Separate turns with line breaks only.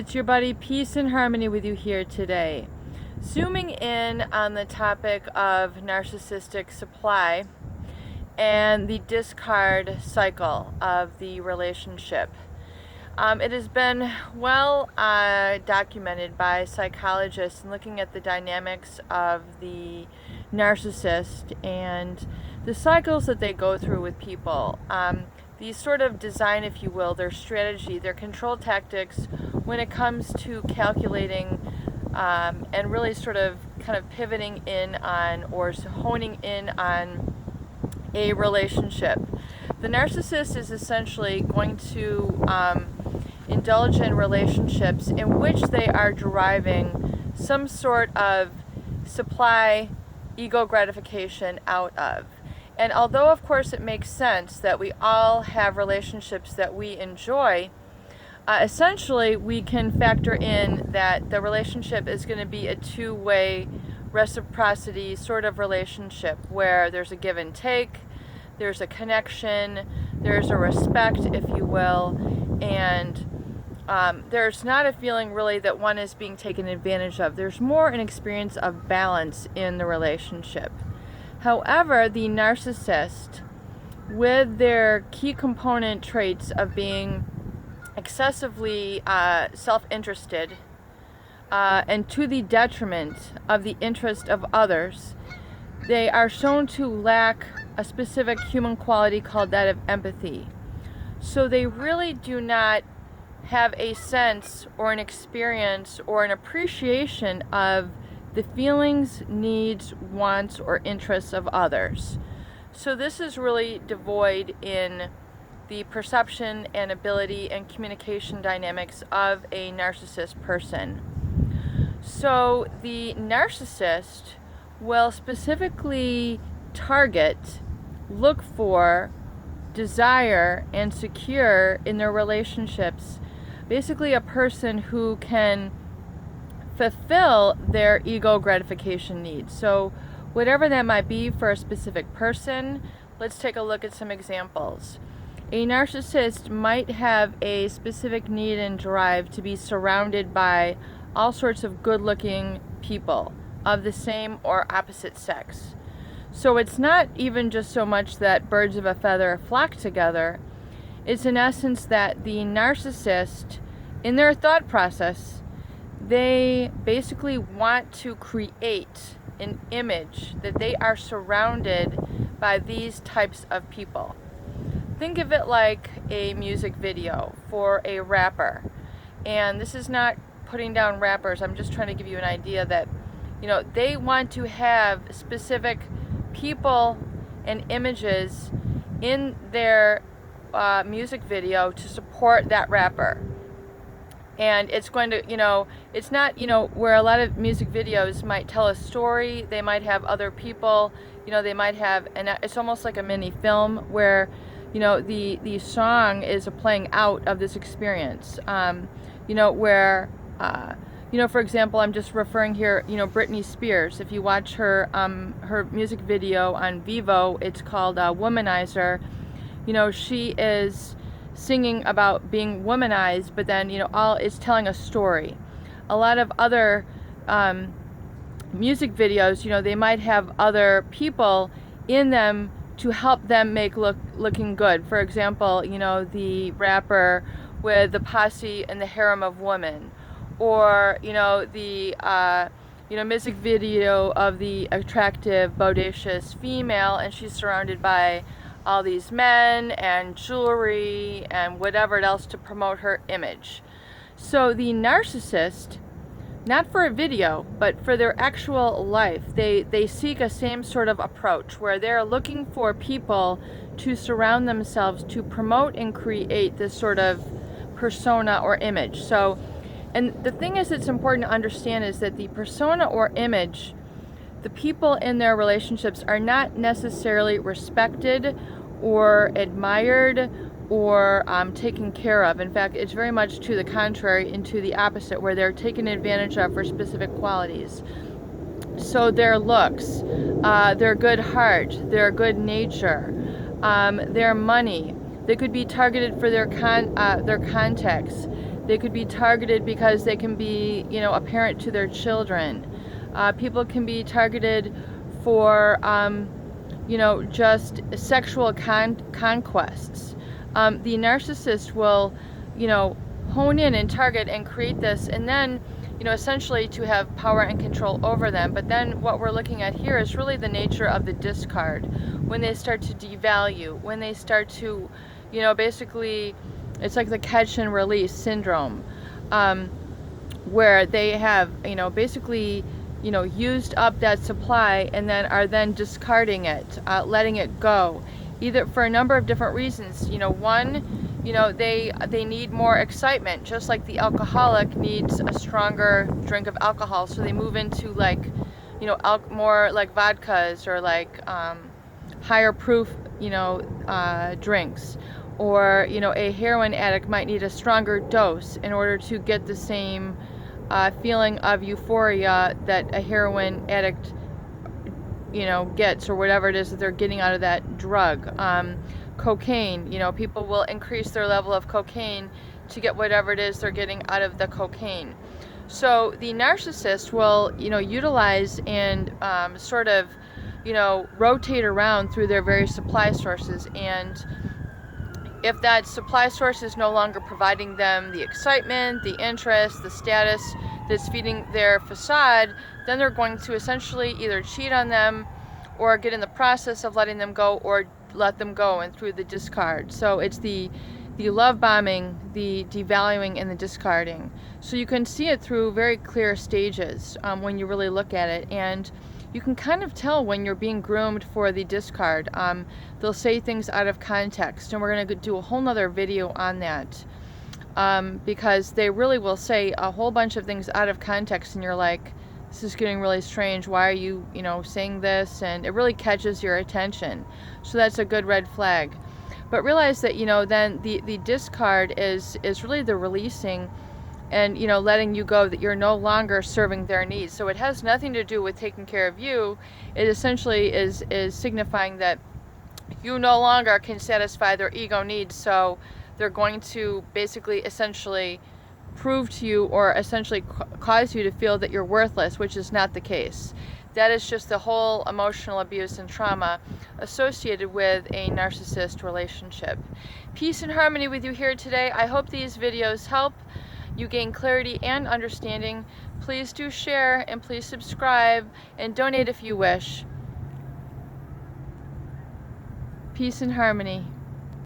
It's your buddy Peace and Harmony with you here today. Zooming in on the topic of narcissistic supply and the discard cycle of the relationship. It has been well documented by psychologists in looking at the dynamics of the narcissist and the cycles that they go through with people. These sort of design, if you will, their strategy, their control tactics when it comes to calculating and really sort of kind of pivoting in on or honing in on a relationship. The narcissist is essentially going to indulge in relationships in which they are deriving some sort of supply, ego gratification out of. And although, of course, it makes sense that we all have relationships that we enjoy, essentially we can factor in that the relationship is going to be a two-way reciprocity sort of relationship where there's a give and take, there's a connection, there's a respect, if you will, and there's not a feeling really that one is being taken advantage of. There's more an experience of balance in the relationship. However, the narcissist, with their key component traits of being excessively self-interested and to the detriment of the interest of others, they are shown to lack a specific human quality called that of empathy. So they really do not have a sense or an experience or an appreciation of the feelings, needs, wants, or interests of others. So this is really devoid in the perception and ability and communication dynamics of a narcissist person. So the narcissist will specifically target, look for, desire, and secure in their relationships basically a person who can fulfill their ego gratification needs. So whatever that might be for a specific person, let's take a look at some examples. A narcissist might have a specific need and drive to be surrounded by all sorts of good-looking people of the same or opposite sex. So it's not even just so much that birds of a feather flock together. It's in essence that the narcissist, in their thought process, they basically want to create an image that they are surrounded by these types of people. Think of it like a music video for a rapper. And this is not putting down rappers, I'm just trying to give you an idea that, they want to have specific people and images in their music video to support that rapper. And it's going to, it's not, where a lot of music videos might tell a story, they might have other people, they might have, and it's almost like a mini film where, the song is a playing out of this experience, where, for example, I'm just referring here, Britney Spears. If you watch her music video on Vivo, it's called Womanizer. She is singing about being womanized, but then, it's telling a story. A lot of other music videos, they might have other people in them to help them make looking good. For example, the rapper with the posse and the harem of women, or the music video of the attractive, bodacious female, and she's surrounded by all these men and jewelry and whatever else to promote her image. So the narcissist, not for a video, but for their actual life, they seek a same sort of approach where they're looking for people to surround themselves to promote and create this sort of persona or image. So, and the thing is that's important to understand is that the persona or image, the people in their relationships are not necessarily respected or admired or taken care of. In fact, it's very much to the contrary and to the opposite, where they're taken advantage of for specific qualities. So their looks, their good heart, their good nature, their money, they could be targeted for their contacts. They could be targeted because they can be, a parent to their children. People can be targeted for, just sexual conquests. The narcissist will, hone in and target and create this, and then, essentially to have power and control over them. But then what we're looking at here is really the nature of the discard. When they start to devalue, when they start to, basically, it's like the catch and release syndrome, where they have, basically, used up that supply and then are then discarding it, letting it go, either for a number of different reasons. One, they need more excitement, just like the alcoholic needs a stronger drink of alcohol, so they move into like, more like vodkas or like higher proof, drinks. Or, a heroin addict might need a stronger dose in order to get the same feeling of euphoria that a heroin addict, gets, or whatever it is that they're getting out of that drug. Cocaine, people will increase their level of cocaine to get whatever it is they're getting out of the cocaine. So the narcissist will, utilize and sort of, rotate around through their various supply sources. And if that supply source is no longer providing them the excitement, the interest, the status that's feeding their facade, then they're going to essentially either cheat on them or get in the process of letting them go, or let them go and through the discard. So it's the love bombing, the devaluing, and the discarding. So you can see it through very clear stages when you really look at it, and you can kind of tell when you're being groomed for the discard. They'll say things out of context, and we're going to do a whole nother video on that, because they really will say a whole bunch of things out of context, and you're like, this is getting really strange, why are you, saying this? And it really catches your attention. So that's a good red flag. But realize that, then the discard is really the releasing and, letting you go, that you're no longer serving their needs. So it has nothing to do with taking care of you. It essentially is signifying that you no longer can satisfy their ego needs. So they're going to basically essentially prove to you, or essentially cause you to feel that you're worthless, which is not the case. That is just the whole emotional abuse and trauma associated with a narcissist relationship. Peace and harmony with you here today. I hope these videos help you gain clarity and understanding. Please do share, and please subscribe and donate if you wish. Peace and harmony.